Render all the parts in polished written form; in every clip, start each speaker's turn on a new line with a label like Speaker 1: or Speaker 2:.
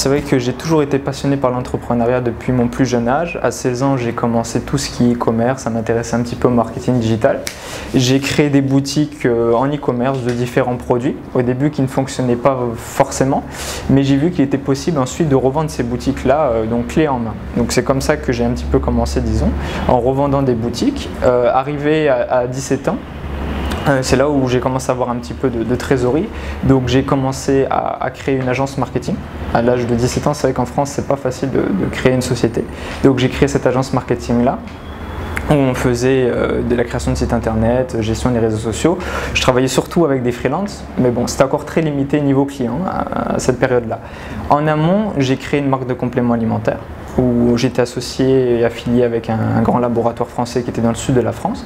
Speaker 1: c'est vrai que j'ai toujours été passionné par l'entrepreneuriat depuis mon plus jeune âge. À 16 ans, j'ai commencé tout ce qui est e-commerce, ça m'intéressait un petit peu au marketing digital. J'ai créé des boutiques en e-commerce de différents produits, au début qui ne fonctionnaient pas forcément, mais j'ai vu qu'il était possible ensuite de revendre ces boutiques-là, donc clé en main. Donc c'est comme ça que j'ai un petit peu commencé, disons, en revendant des boutiques. Arrivé à 17 ans, c'est là où j'ai commencé à avoir un petit peu de trésorerie, donc j'ai commencé à créer une agence marketing. À l'âge de 17 ans, c'est vrai qu'en France, c'est pas facile de créer une société. Donc j'ai créé cette agence marketing-là, où on faisait de la création de sites internet, gestion des réseaux sociaux. Je travaillais surtout avec des freelances, mais bon, c'était encore très limité niveau client à cette période-là. En amont, j'ai créé une marque de compléments alimentaires, où j'étais associé et affilié avec un grand laboratoire français qui était dans le sud de la France.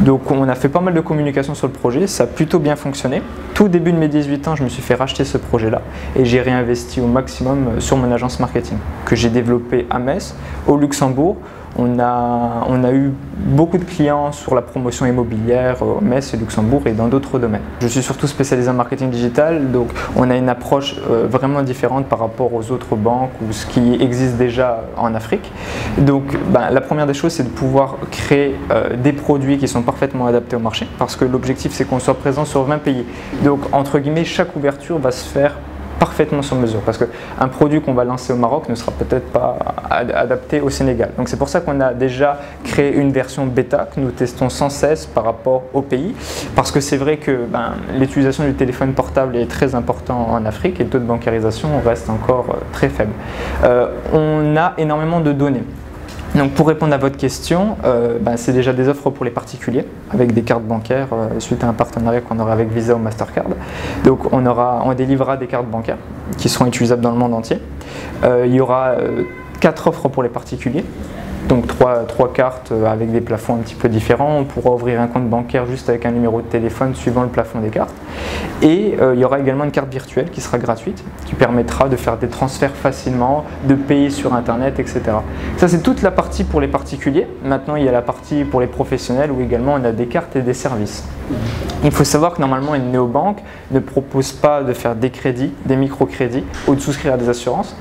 Speaker 1: Donc on a fait pas mal de communication sur le projet, ça a plutôt bien fonctionné. Tout début de mes 18 ans, je me suis fait racheter ce projet-là et j'ai réinvesti au maximum sur mon agence marketing que j'ai développée à Metz, au Luxembourg. On a eu beaucoup de clients sur la promotion immobilière, Metz et Luxembourg et dans d'autres domaines. Je suis surtout spécialisé en marketing digital, donc on a une approche vraiment différente par rapport aux autres banques ou ce qui existe déjà en Afrique. Donc la première des choses, c'est de pouvoir créer des produits qui sont parfaitement adaptés au marché, parce que l'objectif, c'est qu'on soit présent sur 20 pays. Donc entre guillemets, chaque ouverture va se faire parfaitement sur mesure, parce qu'un produit qu'on va lancer au Maroc ne sera peut-être pas adapté au Sénégal. Donc c'est pour ça qu'on a déjà créé une version bêta que nous testons sans cesse par rapport au pays, parce que c'est vrai que l'utilisation du téléphone portable est très importante en Afrique et le taux de bancarisation reste encore très faible. On a énormément de données. Donc pour répondre à votre question, c'est déjà des offres pour les particuliers avec des cartes bancaires suite à un partenariat qu'on aura avec Visa ou Mastercard. Donc on délivrera des cartes bancaires qui seront utilisables dans le monde entier. Il y aura 4 offres pour les particuliers. Donc trois cartes avec des plafonds un petit peu différents. On pourra ouvrir un compte bancaire juste avec un numéro de téléphone suivant le plafond des cartes. Et il y aura également une carte virtuelle qui sera gratuite, qui permettra de faire des transferts facilement, de payer sur internet, etc. Ça, c'est toute la partie pour les particuliers. Maintenant, il y a la partie pour les professionnels où également on a des cartes et des services. Il faut savoir que normalement une néobanque ne propose pas de faire des crédits, des microcrédits ou de souscrire à des assurances.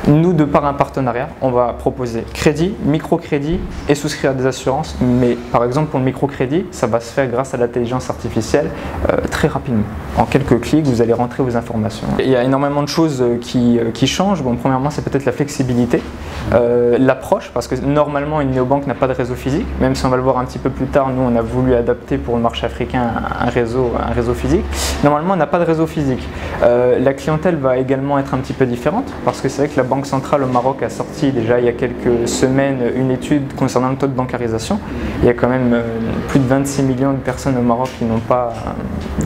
Speaker 1: Nous, de par un partenariat, on va proposer crédit, microcrédit et souscrire à des assurances. Mais par exemple pour le microcrédit, ça va se faire grâce à l'intelligence artificielle très rapidement. En quelques clics, vous allez rentrer vos informations. Il y a énormément de choses qui changent. Bon, premièrement, c'est peut-être la flexibilité, l'approche, parce que normalement une néobanque n'a pas de réseau physique, même si on va le voir un petit peu plus tard, nous on a voulu adapter pour le marché africain un réseau physique. Normalement, on n'a pas de réseau physique. La clientèle va également être un petit peu différente, parce que c'est vrai que la Banque centrale au Maroc a sorti déjà il y a quelques semaines une étude concernant le taux de bancarisation. Il y a quand même plus de 26 millions de personnes au Maroc qui n'ont pas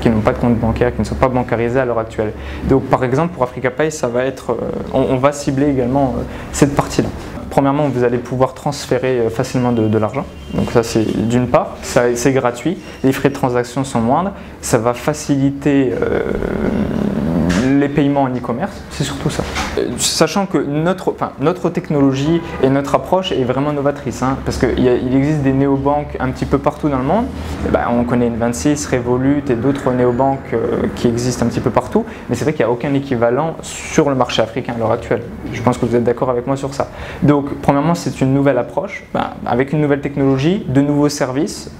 Speaker 1: de compte bancaire, qui ne sont pas bancarisées à l'heure actuelle. Donc par exemple pour AfricaPay, ça va être, on va cibler également cette partie-là. Premièrement, vous allez pouvoir transférer facilement de l'argent. Donc ça, c'est d'une part, c'est gratuit, les frais de transaction sont moindres, ça va faciliter les paiements en e-commerce, c'est surtout ça. Sachant que notre technologie et notre approche est vraiment novatrice, parce qu'il existe des néobanques un petit peu partout dans le monde. On connaît N26, Revolut et d'autres néobanques qui existent un petit peu partout, mais c'est vrai qu'il n'y a aucun équivalent sur le marché africain à l'heure actuelle. Je pense que vous êtes d'accord avec moi sur ça. Donc, premièrement, c'est une nouvelle approche, avec une nouvelle technologie, de nouveaux services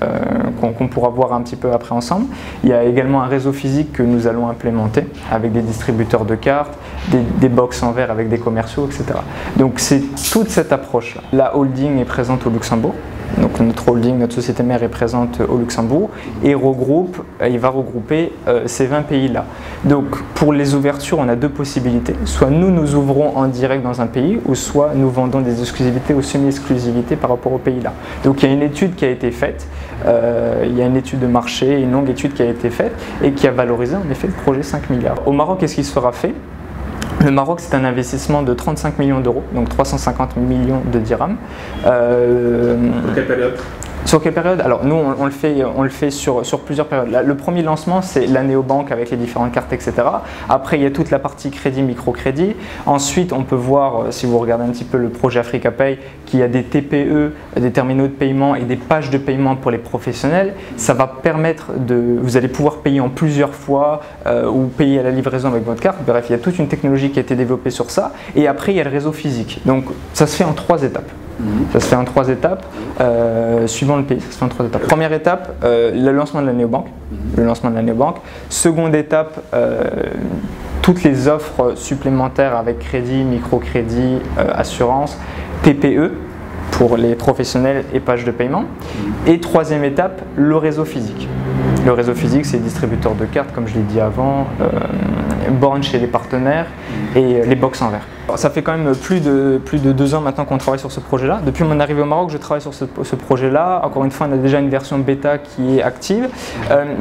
Speaker 1: qu'on pourra voir un petit peu après ensemble. Il y a également un réseau physique que nous allons implémenter avec des distributeurs de cartes, des box en verre avec des commerciaux, etc. Donc c'est toute cette approche-là. La holding est présente au Luxembourg. Donc notre holding, notre société mère est présente au Luxembourg et il va regrouper ces 20 pays-là. Donc pour les ouvertures, on a deux possibilités. Soit nous ouvrons en direct dans un pays, ou soit nous vendons des exclusivités ou semi-exclusivités par rapport au pays-là. Donc il y a une étude qui a été faite, il y a une étude de marché, une longue étude qui a été faite et qui a valorisé en effet le projet 5 milliards. Au Maroc, qu'est-ce qui sera fait ? Le Maroc, c'est un investissement de 35 millions d'euros, donc 350 millions de dirhams.
Speaker 2: Pour quelle période ?
Speaker 1: Sur quelle période? Alors nous on le fait sur plusieurs périodes. Le premier lancement c'est la néobanque avec les différentes cartes, etc. Après il y a toute la partie crédit, microcrédit. Ensuite on peut voir, si vous regardez un petit peu le projet Africa Pay, qu'il y a des TPE, des terminaux de paiement et des pages de paiement pour les professionnels. Ça va permettre vous allez pouvoir payer en plusieurs fois ou payer à la livraison avec votre carte. Bref, il y a toute une technologie qui a été développée sur ça. Et après il y a le réseau physique. Donc ça se fait en 3 étapes. Ça se fait en 3 étapes, suivant le pays, ça se fait en 3 étapes. Première étape, le lancement de la néobanque. Seconde étape, toutes les offres supplémentaires avec crédit, microcrédit, assurance, TPE pour les professionnels et pages de paiement. Et troisième étape, le réseau physique. Le réseau physique, c'est les distributeurs de cartes, comme je l'ai dit avant, bornes chez les partenaires et les box en verre. Ça fait quand même plus de 2 ans maintenant qu'on travaille sur ce projet-là. Depuis mon arrivée au Maroc, je travaille sur ce projet-là. Encore une fois, on a déjà une version bêta qui est active.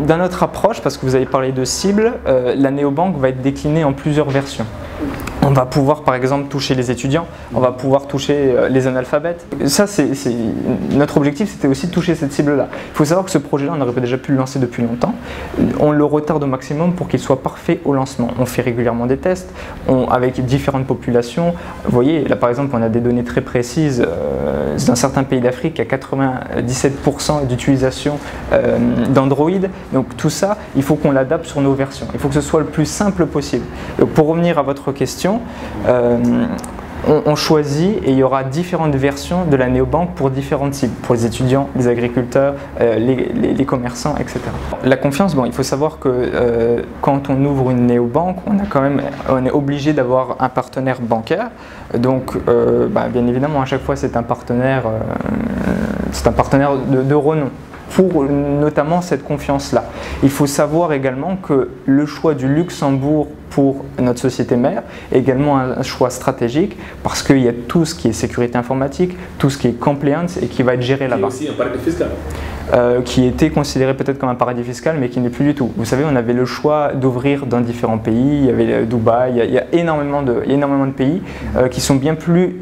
Speaker 1: Dans notre approche, parce que vous avez parlé de cible, la néobanque va être déclinée en plusieurs versions. On va pouvoir par exemple toucher les étudiants, on va pouvoir toucher les analphabètes. Ça, notre objectif, c'était aussi de toucher cette cible-là. Il faut savoir que ce projet-là, on aurait déjà pu le lancer depuis longtemps. On le retarde au maximum pour qu'il soit parfait au lancement. On fait régulièrement des tests avec différentes populations. Vous voyez, là par exemple, on a des données très précises. Dans certains pays d'Afrique, il y a 97% d'utilisation d'Android. Donc tout ça, il faut qu'on l'adapte sur nos versions. Il faut que ce soit le plus simple possible. Donc, pour revenir à votre question, on choisit et il y aura différentes versions de la néobanque pour différentes cibles, pour les étudiants, les agriculteurs, les commerçants, etc. La confiance, il faut savoir que quand on ouvre une néobanque, on est obligé d'avoir un partenaire bancaire. Donc, bien évidemment, à chaque fois, c'est un partenaire de renom, pour notamment cette confiance-là. Il faut savoir également que le choix du Luxembourg pour notre société mère est également un choix stratégique parce qu'il y a tout ce qui est sécurité informatique, tout ce qui est compliance et qui va être géré là-bas.
Speaker 2: C'est aussi un paradis fiscal.
Speaker 1: Qui était considéré peut-être comme un paradis fiscal, mais qui n'est plus du tout. Vous savez, on avait le choix d'ouvrir dans différents pays. Il y avait Dubaï, il y a énormément de pays qui sont bien plus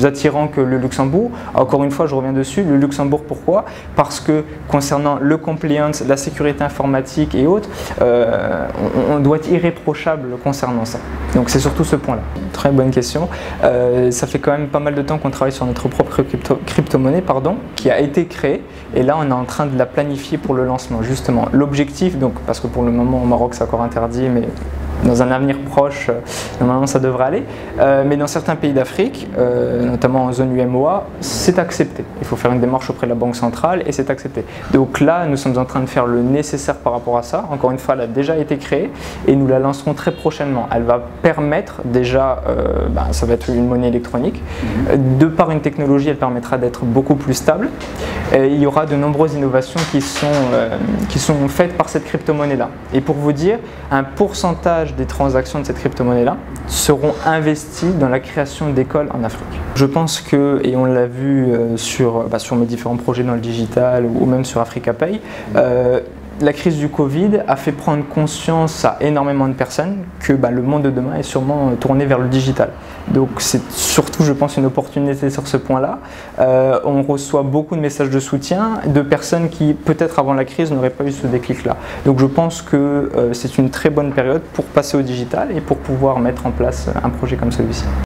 Speaker 1: attirants que le Luxembourg. Encore une fois, je reviens dessus. Le Luxembourg, pourquoi? Parce que concernant le compliance, la sécurité informatique et autres, on doit être irréprochable concernant ça. Donc c'est surtout ce point-là. Très bonne question. Ça fait quand même pas mal de temps qu'on travaille sur notre propre crypto-monnaie, qui a été créée. Et là, on est en train de la planifier pour le lancement, justement. L'objectif, donc, parce que pour le moment au Maroc c'est encore interdit, mais dans un avenir proche, normalement ça devrait aller. Mais dans certains pays d'Afrique, notamment en zone UMOA, c'est accepté. Il faut faire une démarche auprès de la Banque centrale et c'est accepté. Donc là, nous sommes en train de faire le nécessaire par rapport à ça. Encore une fois, elle a déjà été créée et nous la lancerons très prochainement. Elle va permettre déjà, ça va être une monnaie électronique. De par une technologie, elle permettra d'être beaucoup plus stable. Et il y aura de nombreuses innovations qui sont faites par cette crypto-monnaie-là. Et pour vous dire, un pourcentage des transactions de cette crypto-monnaie-là seront investies dans la création d'écoles en Afrique. Je pense que, et on l'a vu sur mes différents projets dans le digital ou même sur Africa Pay, la crise du Covid a fait prendre conscience à énormément de personnes que le monde de demain est sûrement tourné vers le digital. Donc c'est surtout, je pense, une opportunité sur ce point-là. On reçoit beaucoup de messages de soutien de personnes qui, peut-être avant la crise, n'auraient pas eu ce déclic-là. Donc je pense que c'est une très bonne période pour passer au digital et pour pouvoir mettre en place un projet comme celui-ci.